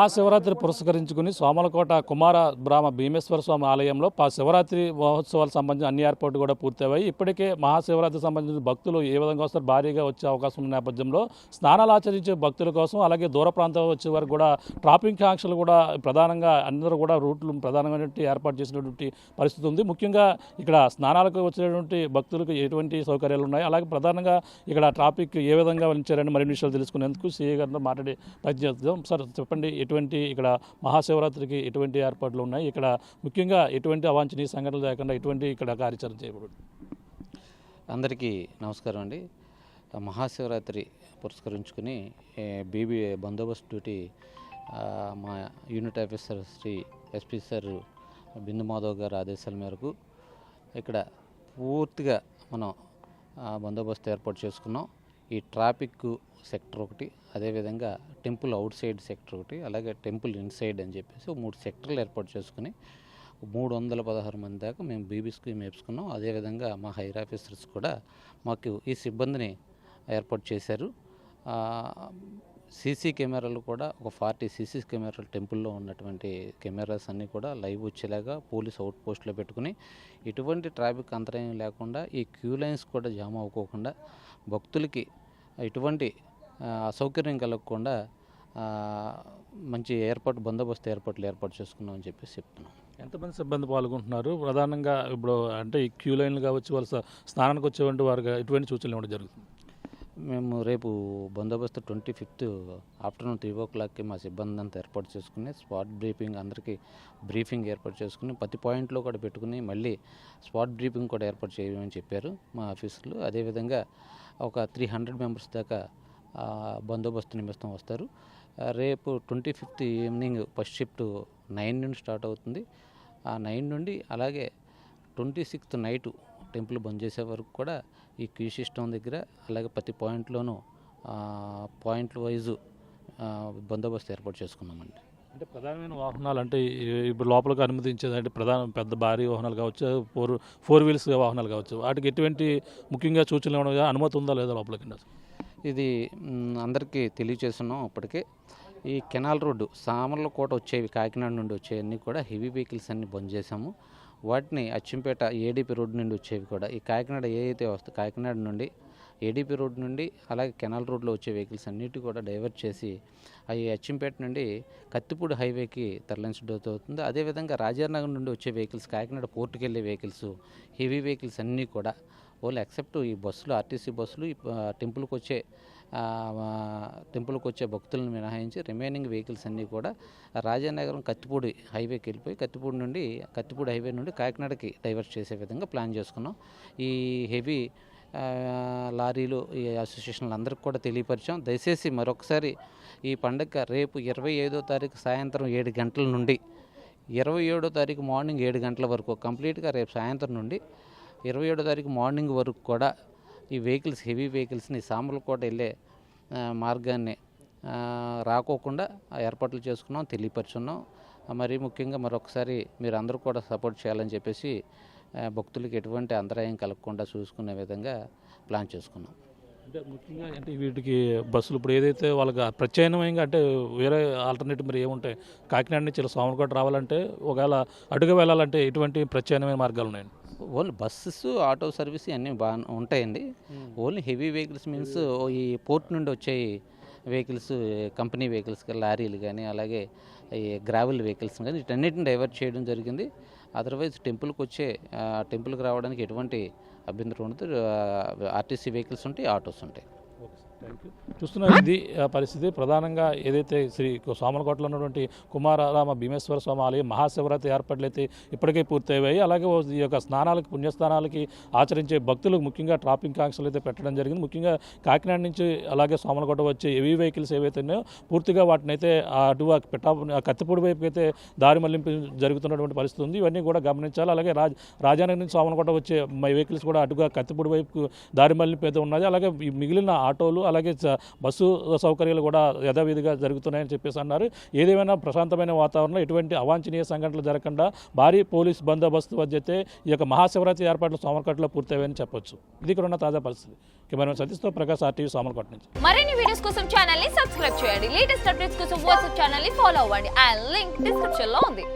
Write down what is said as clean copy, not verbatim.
మహాశివరాత్రి పురస్కరించుకుని సోమలకోట కుమార బ్రాహ్మ భీమేశ్వర స్వామి ఆలయంలో శివరాత్రి మహోత్సవాలకు సంబంధించిన అన్ని ఏర్పాట్లు కూడా పూర్తయ్యాయి. ఇప్పటికే మహాశివరాత్రి సంబంధించిన భక్తులు ఏ విధంగా వస్తారు, భారీగా వచ్చే అవకాశం ఉన్న నేపథ్యంలో స్నానాలు ఆచరించే భక్తుల కోసం, అలాగే దూర ప్రాంతాలు వచ్చే వారికి కూడా ట్రాఫిక్ ఆంక్షలు కూడా ప్రధానంగా అందరూ కూడా రూట్లు ప్రధానమైనటువంటి ఏర్పాటు చేసినటువంటి పరిస్థితి ఉంది. ముఖ్యంగా ఇక్కడ స్నానాలకు వచ్చేటువంటి భక్తులకు ఎటువంటి సౌకర్యాలు ఉన్నాయి, అలాగే ప్రధానంగా ఇక్కడ ట్రాఫిక్ ఏ విధంగా ఉంచారని మరిన్ని విషయాలు తెలుసుకునేందుకు సీఏ గారితో మాట్లాడి ప్రయత్నం చేద్దాం. సార్ చెప్పండి, ఎటువంటి ఇక్కడ మహాశివరాత్రికి ఎటువంటి ఏర్పాట్లు ఉన్నాయి, ఇక్కడ ముఖ్యంగా ఎటువంటి అవాంఛనీయ సంఘటనలు లేకుండా ఎటువంటి ఇక్కడ కార్యాచరణ చేయబడుతుంది? అందరికీ నమస్కారం అండి. మహాశివరాత్రి పురస్కరించుకుని బీబీ బందోబస్తు డ్యూటీ మా unit officer Shri SP sir Bindu Madhav గారి ఆదేశాల మేరకు ఇక్కడ పూర్తిగా మనం బందోబస్తు ఏర్పాటు చేసుకున్నాం. ఈ ట్రాఫిక్ సెక్టర్ ఒకటి, అదేవిధంగా టెంపుల్ అవుట్ సైడ్ సెక్టర్ ఒకటి, అలాగే టెంపుల్ ఇన్సైడ్ అని చెప్పేసి 3 సెక్టర్లు ఏర్పాటు చేసుకుని 316 మంది దాకా మేము బీబీస్కి వేసుకున్నాం. అదేవిధంగా మా హైర్ ఆఫీసర్స్ కూడా మాకు ఈ సిబ్బందిని ఏర్పాటు చేశారు. సీసీ కెమెరాలు కూడా ఒక 40 సీసీ కెమెరాలు టెంపుల్లో ఉన్నటువంటి కెమెరాస్ అన్నీ కూడా లైవ్ వచ్చేలాగా పోలీస్ అవుట్ పోస్ట్లో పెట్టుకుని ఎటువంటి ట్రాఫిక్ అంతరాయం లేకుండా ఈ క్యూ లైన్స్ కూడా జామ్ అవ్వకోకుండా భక్తులకి ఎటువంటి అసౌకర్యం కలగకుండా మంచి బందోబస్తు ఏర్పాటు చేసుకున్నామని చెప్పేసి చెప్తున్నాం. ఎంతమంది సిబ్బంది పాల్గొంటున్నారు? ప్రధానంగా ఇప్పుడు అంటే ఈ క్యూ లైన్లు కావచ్చు, వాళ్ళ స్నానానికి వచ్చేటువంటి వారికి ఎటువంటి సూచనలు ఇవ్వడం జరుగుతుంది? మేము రేపు బందోబస్తు 25th ఆఫ్టర్నూన్ 3 o'clockకి మా సిబ్బంది అంతా ఏర్పాటు చేసుకుని స్పాట్ బ్రీఫింగ్ అందరికీ బ్రీఫింగ్ ఏర్పాటు చేసుకుని ప్రతి పాయింట్లో కూడా పెట్టుకుని మళ్ళీ స్పాట్ బ్రీఫింగ్ కూడా ఏర్పాటు చేయమని చెప్పారు మా ఆఫీసర్లు. అదేవిధంగా ఒక 300 మెంబర్స్ దాకా బందోబస్తు నిమిత్తం వస్తారు. రేపు 25th ఈవినింగ్ ఫస్ట్ షిఫ్ట్ 9 నుండి స్టార్ట్ అవుతుంది. ఆ 9 నుండి అలాగే 26th నైట్ టెంపుల్ బంద్ చేసే వరకు కూడా ఈ క్యూ సిస్టమ్ దగ్గర అలాగే ప్రతి పాయింట్లోనూ పాయింట్ వైజు బందోబస్తు ఏర్పాటు చేసుకున్నామండి. అంటే ప్రధానమైన వాహనాలు అంటే ఇప్పుడు లోపలికి అనుమతించేది అంటే పెద్ద భారీ వాహనాలు కావచ్చు, ఫోర్ వీల్స్ వాహనాలు కావచ్చు, వాటికి ఎటువంటి ముఖ్యంగా సూచనలు ఇవ్వడం అనుమతి ఉందా లేదా లోపలికి? ఇది అందరికీ తెలియజేస్తున్నాం. అప్పటికే ఈ కెనాల్ రోడ్డు సామర్లకోట వచ్చేవి, కాకినాడ నుండి వచ్చేవన్నీ కూడా హెవీ వెహికల్స్ అన్ని బంద్ చేశాము. వాటిని అచ్చంపేట ఏడీపీ రోడ్డు నుండి వచ్చేవి కూడా ఈ కాకినాడ ఏదైతే వస్తాయి కాకినాడ నుండి ఏడీపీ రోడ్డు నుండి అలాగే కెనాల్ రోడ్లో వచ్చే వెహికల్స్ అన్నిటి కూడా డైవర్ట్ చేసి అవి అచ్చంపేట నుండి కత్తిపూడి హైవేకి తరలించడం అవుతుంది. అదేవిధంగా రాజానగర్ నుండి వచ్చే వెహికల్స్, కాకినాడ పోర్టుకి వెళ్ళే వెహికల్స్, హెవీ వెహికల్స్ అన్నీ కూడా ఓన్లీ ఎక్సెప్ట్ ఈ బస్సులు, ఆర్టీసీ బస్సులు టెంపుల్కి వచ్చే భక్తులను మినహాయించి రిమైనింగ్ వెహికల్స్ అన్నీ కూడా రాజానగరం కత్తిపూడి హైవేకి వెళ్ళిపోయి కత్తిపూడి హైవే నుండి కాకినాడకి డైవర్ట్ చేసే విధంగా ప్లాన్ చేసుకున్నాం. ఈ హెవీ లారీలు ఈ అసోసియేషన్లు అందరికి కూడా తెలియపరిచాం. దయచేసి మరొకసారి ఈ పండుగ రేపు 25వ తారీఖు సాయంత్రం 7 గంటల నుండి 27వ తారీఖు మార్నింగ్ 7 గంటల వరకు కంప్లీట్గా రేపు సాయంత్రం నుండి 27వ తారీఖు మార్నింగ్ వరకు కూడా ఈ వెహికల్స్, హెవీ వెహికల్స్ని సామర్లకోట వెళ్ళే మార్గాన్ని రాకోకుండా ఏర్పాట్లు చేసుకున్నాం, తెలియపరుచున్నాం. మరీ ముఖ్యంగా మరొకసారి మీరు అందరూ కూడా సపోర్ట్ చేయాలని చెప్పేసి భక్తులకు ఎటువంటి అంతరాయం కలగకుండా చూసుకునే విధంగా ప్లాన్ చేసుకున్నాం. అంటే ముఖ్యంగా అంటే వీటికి బస్సులు ఇప్పుడు ఏదైతే వాళ్ళకి ప్రత్యామ్నాయంగా అంటే వేరే ఆల్టర్నేటివ్ మరి ఏముంటాయి? కాకినాడ నుంచి ఇలా సోమలకోట రావాలంటే ఒకవేళ అటుగా వెళ్ళాలంటే ఎటువంటి ప్రత్యామ్నాయమైన మార్గాలు ఉన్నాయండి? ఓన్లీ బస్సెస్, ఆటో సర్వీస్ అన్నీ బాగా ఉంటాయండి. ఓన్లీ హెవీ వెహికల్స్ మీన్స్ ఈ పోర్ట్ నుండి వచ్చే వెహికల్స్, కంపెనీ వెహికల్స్, లారీలు కానీ అలాగే ఈ గ్రావెల్ వెహికల్స్ కానీ వీటన్నిటిని డైవర్ట్ చేయడం జరిగింది. అదర్వైజ్ టెంపుల్కి రావడానికి ఎటువంటి అభ్యంతరం ఉండదు. ఆర్టీసీ వెహికల్స్ ఉంటాయి, ఆటోస్ ఉంటాయి. చూస్తున్నారు, ఇది పరిస్థితి. ప్రధానంగా ఏదైతే శ్రీ సోమలకోటలో ఉన్నటువంటి కుమారరామ భీమేశ్వర స్వామి ఆలయం మహాశివరాత్రి ఏర్పాట్లు అయితే ఇప్పటికే పూర్తయ్యాయి. అలాగే ఈ యొక్క స్నానాలకి, పుణ్యస్నానాలకి ఆచరించే భక్తులకు ముఖ్యంగా ట్రాఫిక్ ఆంక్షలు అయితే పెట్టడం జరిగింది. ముఖ్యంగా కాకినాడ నుంచి అలాగే సోమలకోట వచ్చే హెవీ వెహికల్స్ ఏవైతే ఉన్నాయో పూర్తిగా వాటిని అయితే అటు కత్తిపూడి వైపుకి అయితే దారి మళ్లింపు జరుగుతున్నటువంటి పరిస్థితి ఉంది. ఇవన్నీ కూడా గమనించాలి. అలాగే రాజానగర్ నుంచి సోమలకోట వచ్చే వెహికల్స్ కూడా అటుగా కత్తిపూడి వైపుకు దారి మళ్లింపు అయితే ఉన్నది. అలాగే మిగిలిన ఆటోలు అలాగే బస్సు సౌకర్యాలు కూడా యథావిధిగా జరుగుతున్నాయని చెప్పేసి అన్నారు. ఏదేమైనా ప్రశాంతమైన వాతావరణంలో ఎటువంటి అవాంఛనీయ సంఘటనలు జరగకుండా భారీ పోలీస్ బందోబస్తు మధ్యతే ఈ యొక్క మహాశివరాత్రి ఏర్పాట్లు సోమలకోటలో పూర్తయ్యాయని చెప్పొచ్చు. ఇది ఇక్కడ ఉన్న తాజా పరిస్థితి. కెమెరామెన్ సతీష్తో ప్రకాష్, RTV సోమలకోట నుంచి. మరిన్ని వీడియోస్ కోసం ఛానల్ ని సబ్స్క్రైబ్ చేయండి. లేటెస్ట్ అప్డేట్స్ కోసం వాట్సాప్ ఛానల్ ని ఫాలో అవ్వండి. ఆ లింక్ డిస్క్రిప్షన్ లో ఉంది.